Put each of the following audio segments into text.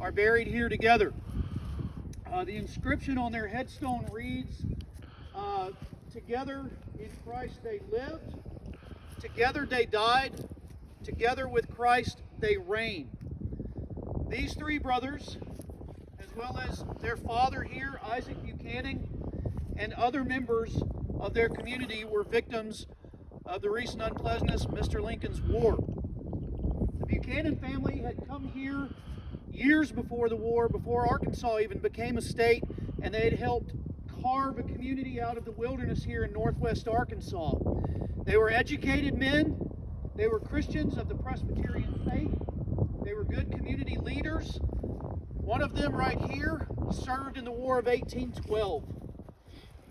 are buried here together. The inscription on their headstone reads, together in Christ they lived, together they died, together with Christ they reign. These three brothers, as well as their father here, Isaac Buchanan, and other members of their community were victims of the recent unpleasantness of Mr. Lincoln's war. The Buchanan family had come here years before the war, before Arkansas even became a state, and they had helped carve a community out of the wilderness here in northwest Arkansas. They were educated men. They were Christians of the Presbyterian faith. They were good community leaders. One of them right here served in the War of 1812.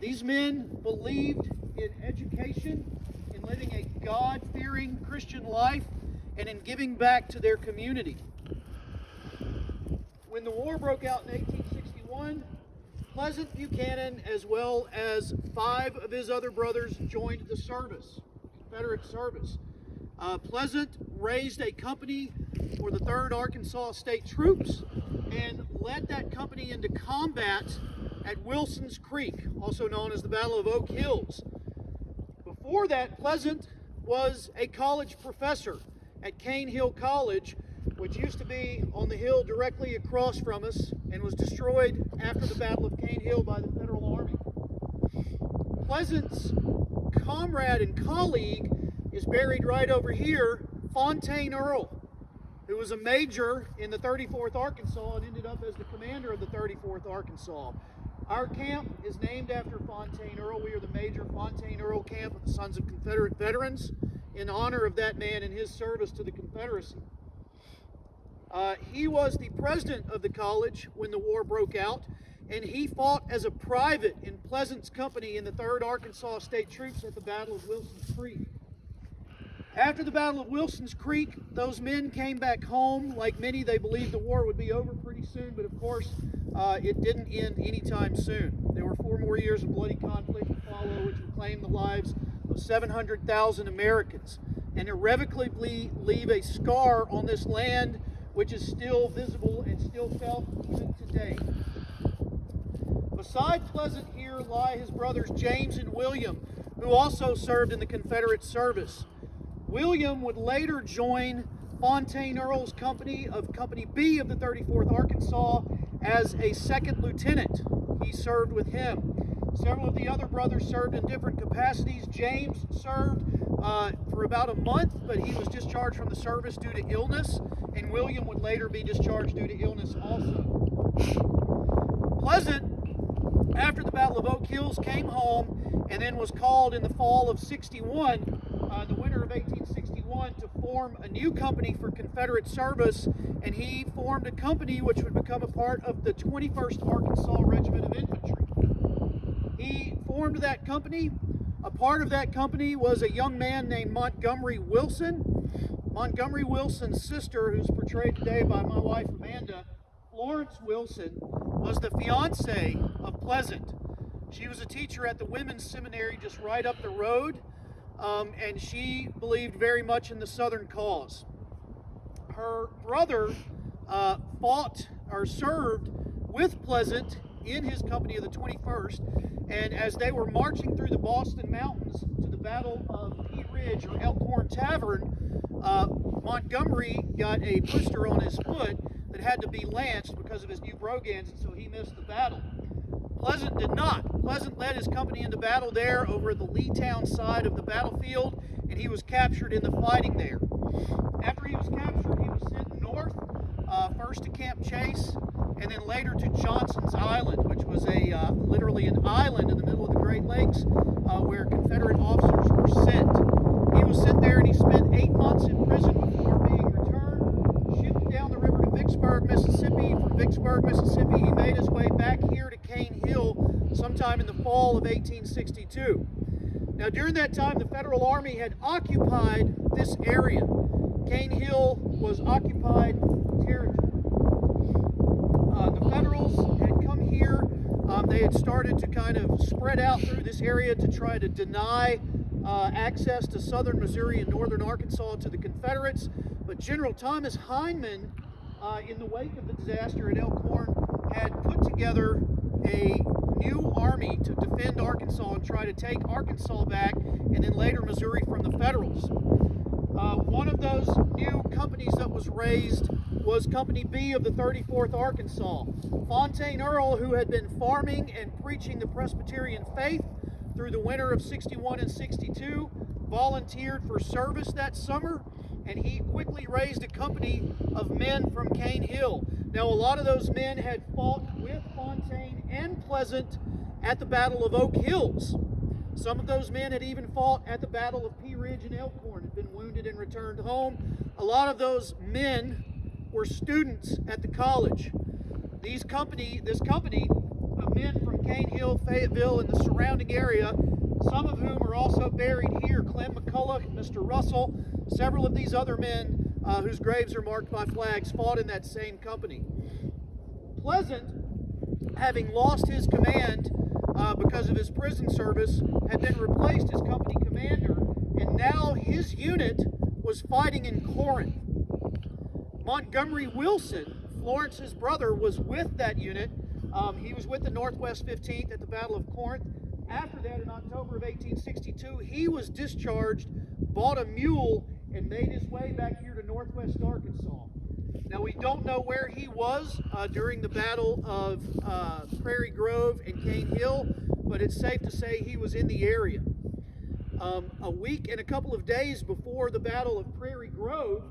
These men believed in education, in living a God-fearing Christian life, and in giving back to their community. When the war broke out in 1861, Pleasant Buchanan, as well as 5 of his other brothers, joined the service, Confederate service. Pleasant raised a company for the 3rd Arkansas State Troops and led that company into combat at Wilson's Creek, also known as the Battle of Oak Hills. Before that, Pleasant was a college professor at Cane Hill College, which used to be on the hill directly across from us and was destroyed after the Battle of Cane Hill by the Federal Army. Pleasant's comrade and colleague is buried right over here, Fontaine Earl, who was a major in the 34th Arkansas and ended up as the commander of the 34th Arkansas. Our camp is named after Fontaine Earl. We are the Major Fontaine Earl Camp of the Sons of Confederate Veterans in honor of that man and his service to the Confederacy. He was the president of the college when the war broke out, and he fought as a private in Pleasant's company in the 3rd Arkansas State Troops at the Battle of Wilson's Creek. After the Battle of Wilson's Creek, those men came back home. Like many, they believed the war would be over pretty soon, but of course, it didn't end anytime soon. There were 4 more years of bloody conflict to follow, which would claim the lives of 700,000 Americans and irrevocably leave a scar on this land which is still visible and still felt even today. Beside Pleasant here lie his brothers James and William, who also served in the Confederate service. William would later join Fontaine Earl's company of Company B of the 34th Arkansas as a 2nd lieutenant. He served with him. Several of the other brothers served in different capacities. James served for about a month, but he was discharged from the service due to illness, and William would later be discharged due to illness also. Pleasant, after the Battle of Oak Hills, came home and then was called in the fall of 61, the winter of 1861, to form a new company for Confederate service, and he formed a company which would become a part of the 21st Arkansas Regiment of Infantry. He formed that company. A part of that company was a young man named Montgomery Wilson. Montgomery Wilson's sister, who's portrayed today by my wife Amanda, Florence Wilson, was the fiancée of Pleasant. She was a teacher at the women's seminary just right up the road, and she believed very much in the Southern cause. Her brother fought or served with Pleasant in his company of the 21st, and as they were marching through the Boston Mountains to the Battle of Pea Ridge or Elkhorn Tavern, Montgomery got a blister on his foot that had to be lanced because of his new brogans, and so he missed the battle. Pleasant did not. Pleasant led his company into battle there over at the Leetown side of the battlefield, and he was captured in the fighting there. After he was captured, he was sent north, first to Camp Chase, and then later to Johnson's Island, which was literally an island in the middle of the Great Lakes where Confederate officers were sent. He was sent there and he spent 8 months in prison before being returned, shipped down the river to Vicksburg, Mississippi. From Vicksburg, Mississippi, he made his way back here to Cane Hill sometime in the fall of 1862. Now, during that time, the Federal Army had occupied this area. Cane Hill was occupied territory. The Federals had come here. They had started to kind of spread out through this area to try to deny access to southern Missouri and northern Arkansas to the Confederates. But General Thomas Hindman in the wake of the disaster at Elkhorn, had put together a new army to defend Arkansas and try to take Arkansas back, and then later Missouri, from the Federals. One of those new companies that was raised was Company B of the 34th Arkansas. Fontaine Earl, who had been farming and preaching the Presbyterian faith through the winter of 61 and 62, volunteered for service that summer, and he quickly raised a company of men from Cane Hill. Now, a lot of those men had fought with Fontaine and Pleasant at the Battle of Oak Hills. Some of those men had even fought at the Battle of Pea Ridge and Elkhorn, had been wounded and returned home. A lot of those men were students at the college. This company of men from Cane Hill, Fayetteville, and the surrounding area, some of whom are also buried here, Clem McCulloch, Mr. Russell, several of these other men whose graves are marked by flags, fought in that same company. Pleasant, having lost his command because of his prison service, had been replaced as company commander, and now his unit was fighting in Corinth. Montgomery Wilson, Florence's brother, was with that unit. He was with the Northwest 15th at the Battle of Corinth. After that, in October of 1862, he was discharged, bought a mule, and made his way back here to Northwest Arkansas. Now, we don't know where he was during the Battle of Prairie Grove and Cane Hill, but it's safe to say he was in the area. A week and a couple of days before the Battle of Prairie Grove,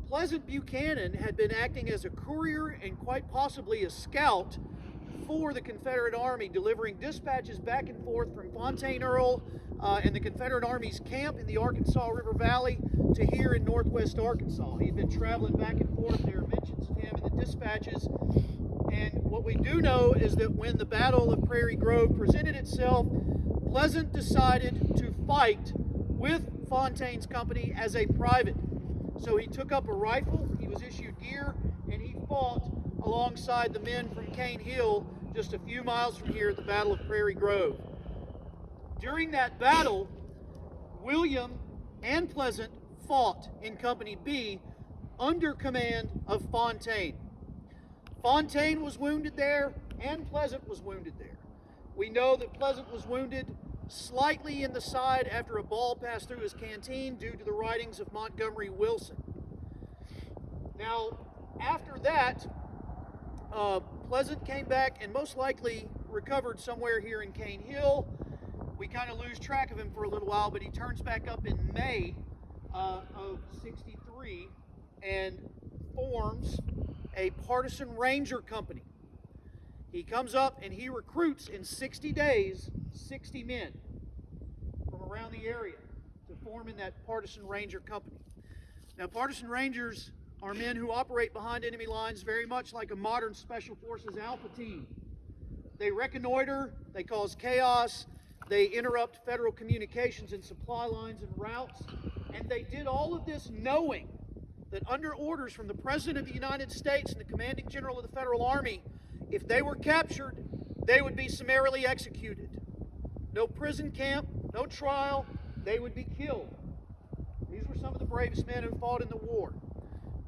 Pleasant Buchanan had been acting as a courier and quite possibly a scout for the Confederate Army, delivering dispatches back and forth from Fontaine Earl and the Confederate Army's camp in the Arkansas River Valley to here in Northwest Arkansas. He'd been traveling back and forth. There are mentions of him in the dispatches. And what we do know is that when the Battle of Prairie Grove presented itself, Pleasant decided to fight with Fontaine's company as a private. So he took up a rifle, he was issued gear, and he fought alongside the men from Cane Hill just a few miles from here at the Battle of Prairie Grove. During that battle, William and Pleasant fought in Company B under command of Fontaine. Fontaine was wounded there, and Pleasant was wounded there. We know that Pleasant was wounded slightly in the side after a ball passed through his canteen due to the writings of Montgomery Wilson. Now, after that, Pleasant came back and most likely recovered somewhere here in Cane Hill. We kind of lose track of him for a little while, but he turns back up in May of 63 and forms a partisan ranger company. He comes up and he recruits in 60 days 60 men from around the area to form in that partisan ranger company. Now, partisan rangers are men who operate behind enemy lines very much like a modern special forces alpha team. They reconnoiter, they cause chaos, they interrupt federal communications and supply lines and routes, and they did all of this knowing that under orders from the President of the United States and the Commanding General of the Federal Army, if they were captured, they would be summarily executed. No prison camp, no trial, they would be killed. These were some of the bravest men who fought in the war.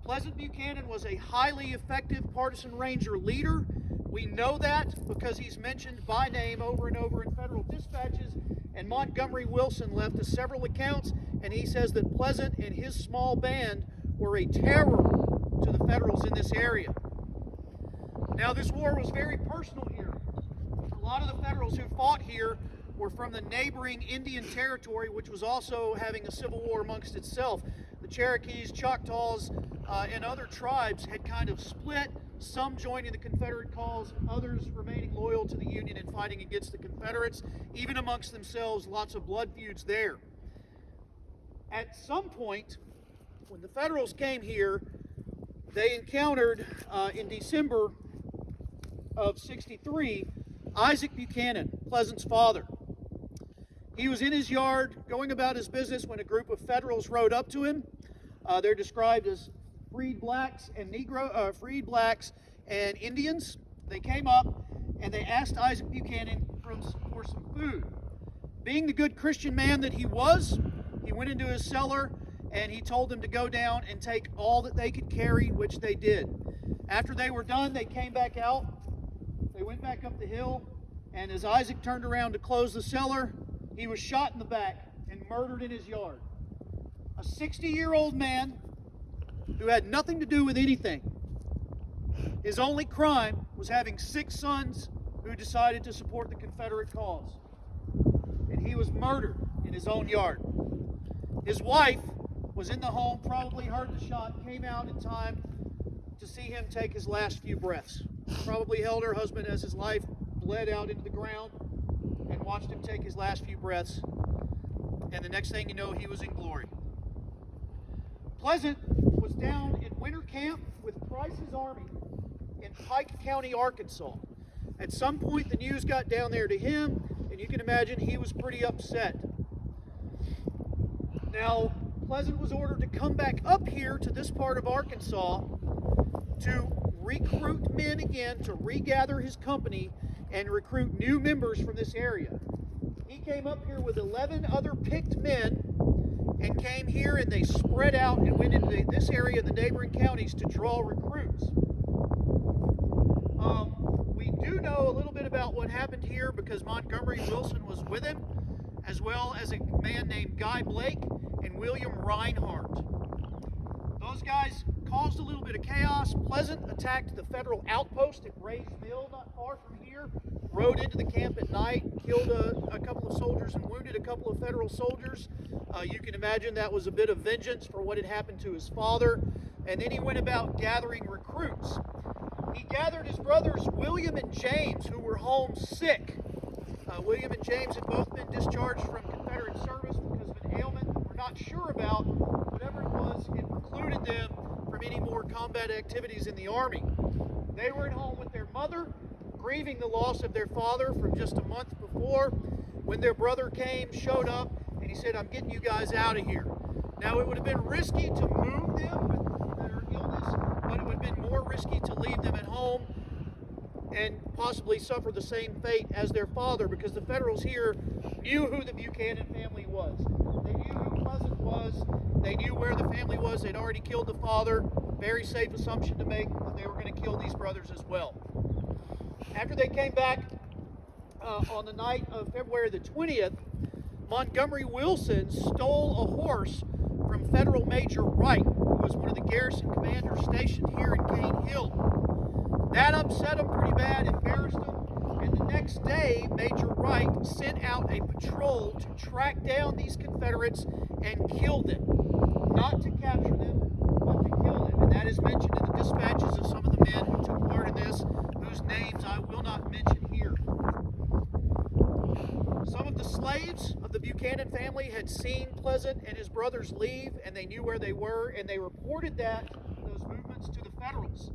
Pleasant Buchanan was a highly effective partisan ranger leader. We know that because he's mentioned by name over and over in federal dispatches, and Montgomery Wilson left us several accounts, and he says that Pleasant and his small band were a terror to the Federals in this area. Now, this war was very personal here. A lot of the Federals who fought here were from the neighboring Indian Territory, which was also having a civil war amongst itself. The Cherokees, Choctaws, and other tribes had kind of split, some joining the Confederate cause, others remaining loyal to the Union and fighting against the Confederates. Even amongst themselves, lots of blood feuds there. At some point, when the Federals came here, they encountered in December of 63, Isaac Buchanan, Pleasant's father. He was in his yard going about his business when a group of Federals rode up to him. They're described as freed blacks and Indians. They came up and they asked Isaac Buchanan for some food. Being the good Christian man that he was, he went into his cellar and he told them to go down and take all that they could carry, which they did. After they were done, they came back out. They went back up the hill, and as Isaac turned around to close the cellar, he was shot in the back and murdered in his yard. A 60-year-old man who had nothing to do with anything. His only crime was having 6 sons who decided to support the Confederate cause. And he was murdered in his own yard. His wife was in the home, probably heard the shot, came out in time to see him take his last few breaths. Probably held her husband as his life bled out into the ground and watched him take his last few breaths. And the next thing you know, he was in glory. Pleasant was down in winter camp with Price's Army in Pike County, Arkansas. At some point, the news got down there to him, and you can imagine he was pretty upset. Now, Pleasant was ordered to come back up here to this part of Arkansas to recruit men again, to regather his company and recruit new members from this area. He came up here with 11 other picked men and came here, and they spread out and went into this area and the neighboring counties to draw recruits. We do know a little bit about what happened here because Montgomery Wilson was with him, as well as a man named Guy Blake and William Reinhardt. Those guys caused a little bit of chaos. Pleasant attacked the federal outpost at Ray's Mill, not far from here, rode into the camp at night, killed a couple of soldiers and wounded a couple of federal soldiers. You can imagine that was a bit of vengeance for what had happened to his father. And then he went about gathering recruits. He gathered his brothers William and James, who were home sick. William and James had both been discharged from Confederate service because of an ailment we're not sure about. Whatever it was, it precluded them from any more combat activities in the Army. They were at home with their mother, grieving the loss of their father from just a month before, when their brother showed up, and he said, "I'm getting you guys out of here." Now, it would have been risky to move them with their illness, but it would have been more risky to leave them at home and possibly suffer the same fate as their father, because the Federals here knew who the Buchanan family was. They knew who Pleasant was. They knew where the family was. They'd already killed the father. Very safe assumption to make that they were going to kill these brothers as well. After they came back on the night of February the 20th, Montgomery Wilson stole a horse from Federal Major Wright, who was one of the garrison commanders stationed here in Cane Hill. That upset him pretty bad, embarrassed him, and the next day, Major Wright sent out a patrol to track down these Confederates and kill them. Not to capture them, but to kill them. And that is mentioned in the dispatches of some of the men who took part in this, whose names I will not mention here. Some of the slaves of the Buchanan family had seen Pleasant and his brothers leave, and they knew where they were, and they reported those movements to the Federals.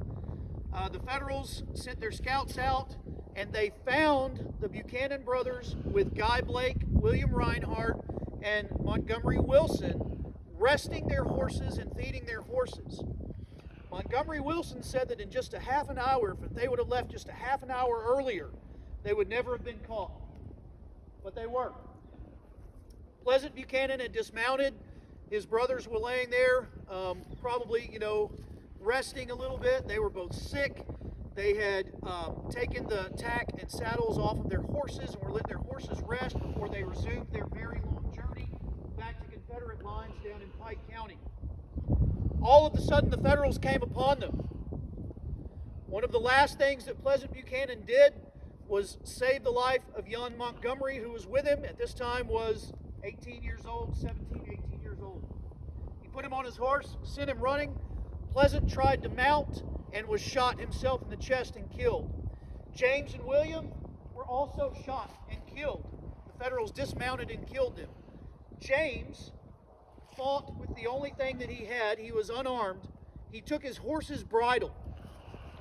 The Federals sent their scouts out, and they found the Buchanan brothers with Guy Blake, William Reinhardt, and Montgomery Wilson resting their horses and feeding their horses. Montgomery Wilson said that in just a half an hour, if they would have left just a half an hour earlier, they would never have been caught. But they were. Pleasant Buchanan had dismounted. His brothers were laying there, probably, resting a little bit. They were both sick. They had taken the tack and saddles off of their horses and were letting their horses rest before they resumed their very long journey back to Confederate lines down in Pike County. All of a sudden, the Federals came upon them. One of the last things that Pleasant Buchanan did was save the life of young Montgomery, who was with him. At this time was 18 years old, 18 years old. He put him on his horse, sent him running. Pleasant tried to mount and was shot himself in the chest and killed. James and William were also shot and killed. The Federals dismounted and killed them. James fought with the only thing that he had. He was unarmed. He took his horse's bridle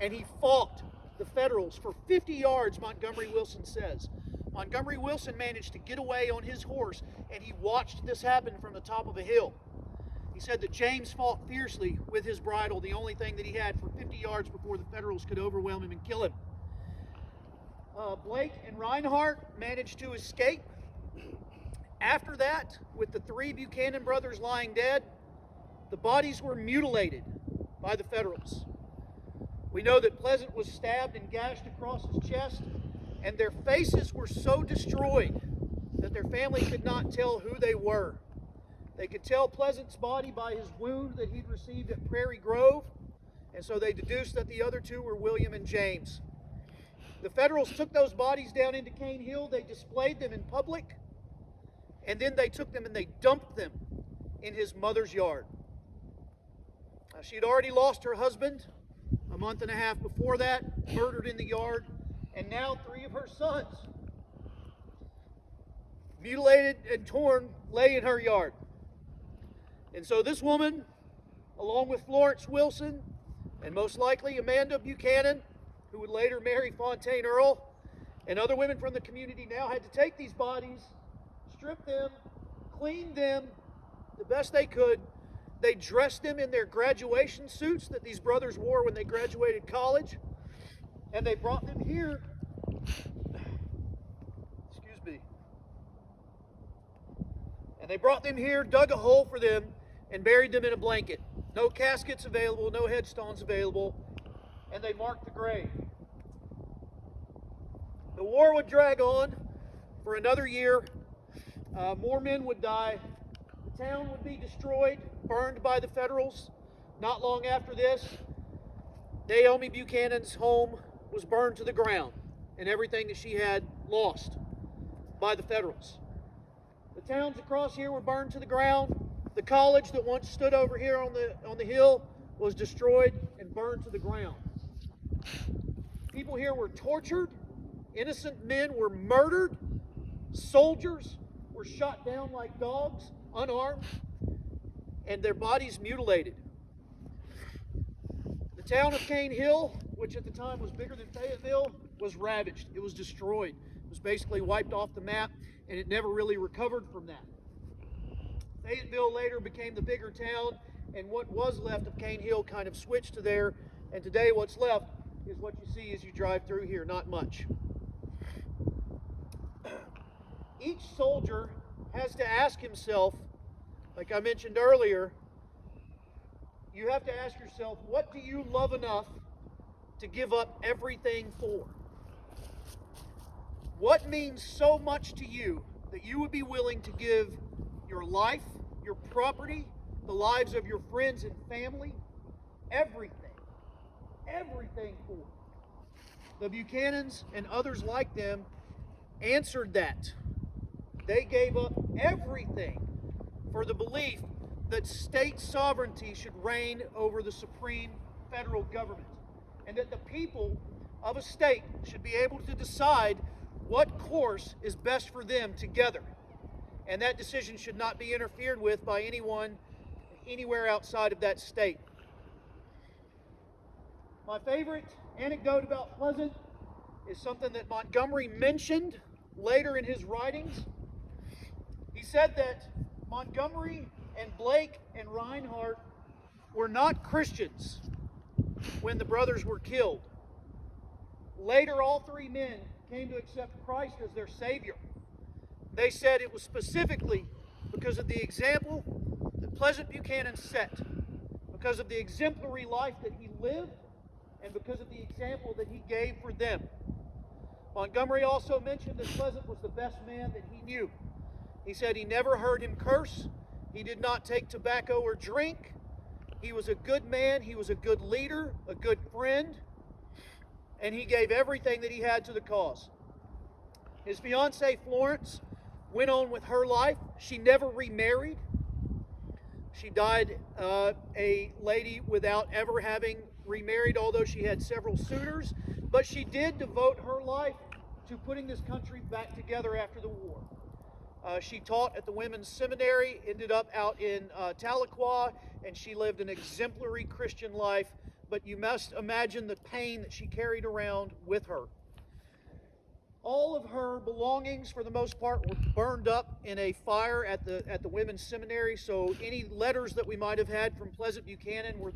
and he fought the Federals for 50 yards, Montgomery Wilson says. Montgomery Wilson managed to get away on his horse, and he watched this happen from the top of a hill. He said that James fought fiercely with his bridle, the only thing that he had, for 50 yards before the Federals could overwhelm him and kill him. Blake and Reinhardt managed to escape. After that, with the 3 Buchanan brothers lying dead, the bodies were mutilated by the Federals. We know that Pleasant was stabbed and gashed across his chest, and their faces were so destroyed that their family could not tell who they were. They could tell Pleasant's body by his wound that he'd received at Prairie Grove, and so they deduced that the other two were William and James. The Federals took those bodies down into Cane Hill, they displayed them in public, and then they took them and they dumped them in his mother's yard. She had already lost her husband a month and a half before that, murdered in the yard, and now 3 of her sons, mutilated and torn, lay in her yard. And so this woman, along with Florence Wilson, and most likely Amanda Buchanan, who would later marry Fontaine Earl, and other women from the community now had to take these bodies, strip them, clean them the best they could. They dressed them in their graduation suits that these brothers wore when they graduated college, and they brought them here. Excuse me. And they brought them here, dug a hole for them, and buried them in a blanket. No caskets available, no headstones available, and they marked the grave. The war would drag on for another year. More men would die. The town would be destroyed, burned by the Federals. Not long after this, Naomi Buchanan's home was burned to the ground, and everything that she had lost by the Federals. The towns across here were burned to the ground. The college that once stood over here on the hill was destroyed and burned to the ground. People here were tortured. Innocent men were murdered. Soldiers were shot down like dogs, unarmed, and their bodies mutilated. The town of Cane Hill, which at the time was bigger than Fayetteville, was ravaged. It was destroyed. It was basically wiped off the map, and it never really recovered from that. Fayetteville later became the bigger town, and what was left of Cane Hill kind of switched to there, and today what's left is what you see as you drive through here, not much. Each soldier has to ask himself, like I mentioned earlier, you have to ask yourself, what do you love enough to give up everything for? What means so much to you that you would be willing to give your life, your property, the lives of your friends and family, everything for? The Buchanans and others like them answered that. They gave up everything for the belief that state sovereignty should reign over the supreme federal government, and that the people of a state should be able to decide what course is best for them together. And that decision should not be interfered with by anyone anywhere outside of that state. My favorite anecdote about Pleasant is something that Montgomery mentioned later in his writings. He said that Montgomery and Blake and Reinhardt were not Christians when the brothers were killed. Later, all 3 men came to accept Christ as their Savior. They said it was specifically because of the example that Pleasant Buchanan set, because of the exemplary life that he lived, and because of the example that he gave for them. Montgomery also mentioned that Pleasant was the best man that he knew. He said he never heard him curse. He did not take tobacco or drink. He was a good man. He was a good leader, a good friend, and he gave everything that he had to the cause. His fiancée, Florence, went on with her life. She never remarried. She died a lady without ever having remarried, although she had several suitors. But she did devote her life to putting this country back together after the war. She taught at the women's seminary, ended up out in Tahlequah, and she lived an exemplary Christian life. But you must imagine the pain that she carried around with her. All of her belongings, for the most part, were burned up in a fire at the women's seminary. So any letters that we might have had from Pleasant Buchanan were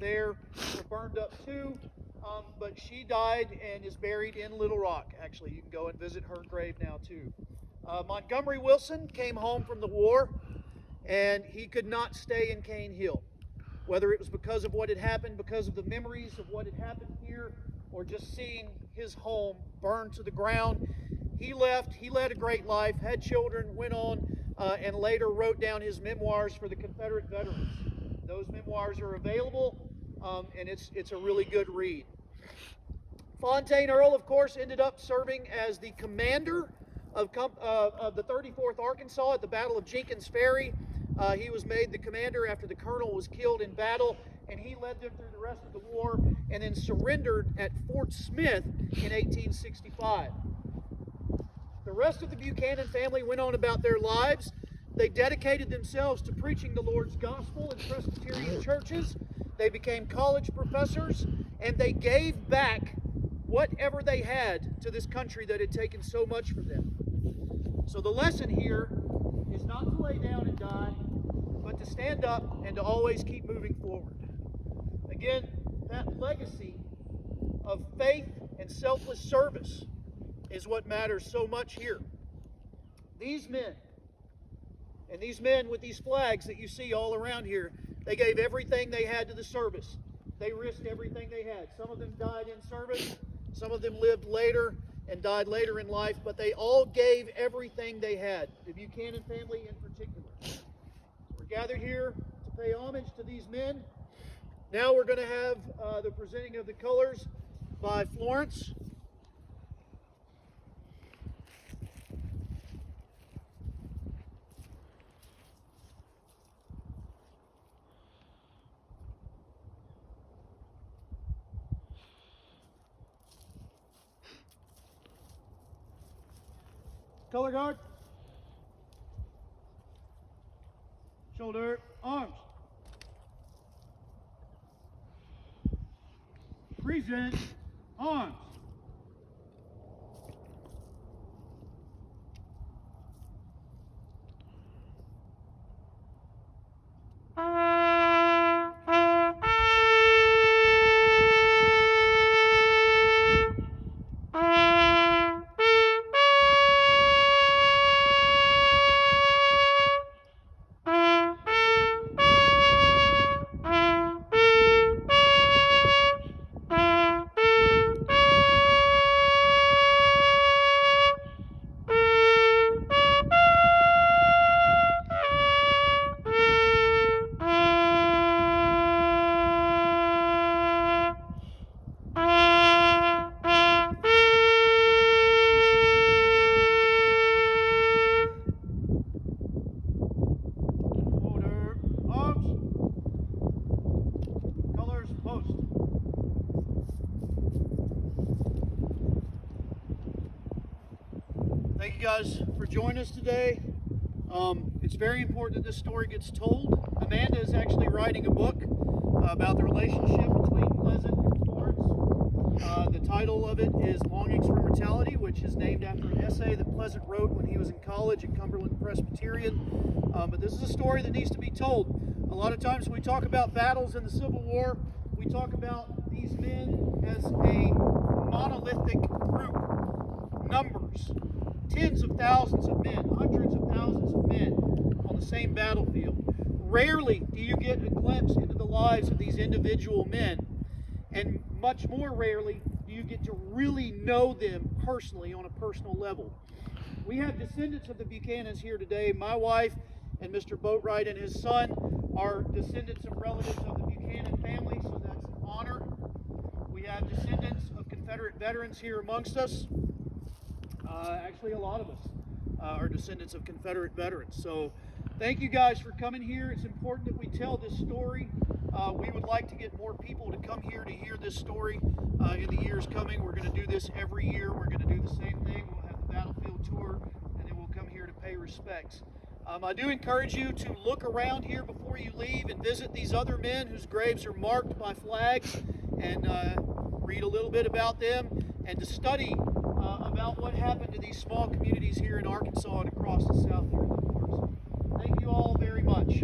burned up too. But she died and is buried in Little Rock. Actually, you can go and visit her grave now too. Montgomery Wilson came home from the war, and he could not stay in Cane Hill. Whether it was because of what had happened, because of the memories of what had happened here, or just seeing his home burned to the ground. He left, he led a great life, had children, went on, and later wrote down his memoirs for the Confederate veterans. Those memoirs are available, and it's a really good read. Fontaine Earl, of course, ended up serving as the commander of the 34th Arkansas at the Battle of Jenkins Ferry. He was made the commander after the colonel was killed in battle, and he led them through the rest of the war and then surrendered at Fort Smith in 1865. The rest of the Buchanan family went on about their lives. They dedicated themselves to preaching the Lord's gospel in Presbyterian churches. They became college professors, and they gave back whatever they had to this country that had taken so much from them. So the lesson here is not to lay down and die, but to stand up and to always keep moving forward. Again, that legacy of faith and selfless service is what matters so much here. These men, and these men with these flags that you see all around here, they gave everything they had to the service. They risked everything they had. Some of them died in service. Some of them lived later and died later in life, but they all gave everything they had, the Buchanan family in particular. We're gathered here to pay homage to these men. Now we're going to have the presenting of the colors by Florence. Color guard. Shoulder, arms. Present, arms. Thank you guys for joining us today. It's very important that this story gets told. Amanda is actually writing a book about the relationship between Pleasant and Florence. The title of it is Longings for Mortality, which is named after an essay that Pleasant wrote when he was in college at Cumberland Presbyterian. But this is a story that needs to be told. A lot of times when we talk about battles in the Civil War, we talk about these men as a monolithic group. Numbers. Tens of thousands of men, hundreds of thousands of men on the same battlefield. Rarely do you get a glimpse into the lives of these individual men, and much more rarely do you get to really know them personally on a personal level. We have descendants of the Buchanans here today. My wife and Mr. Boatwright and his son are descendants of relatives of the Buchanan family, so that's an honor. We have descendants of Confederate veterans here amongst us. Actually, a lot of us are descendants of Confederate veterans. So thank you guys for coming here. It's important that we tell this story. We would like to get more people to come here to hear this story in the years coming. We're going to do this every year. We're going to do the same thing. We'll have the battlefield tour, and then we'll come here to pay respects. I do encourage you to look around here before you leave and visit these other men whose graves are marked by flags, and read a little bit about them, and to study about what happened to these small communities here in Arkansas and across the South here in the North. Thank you all very much.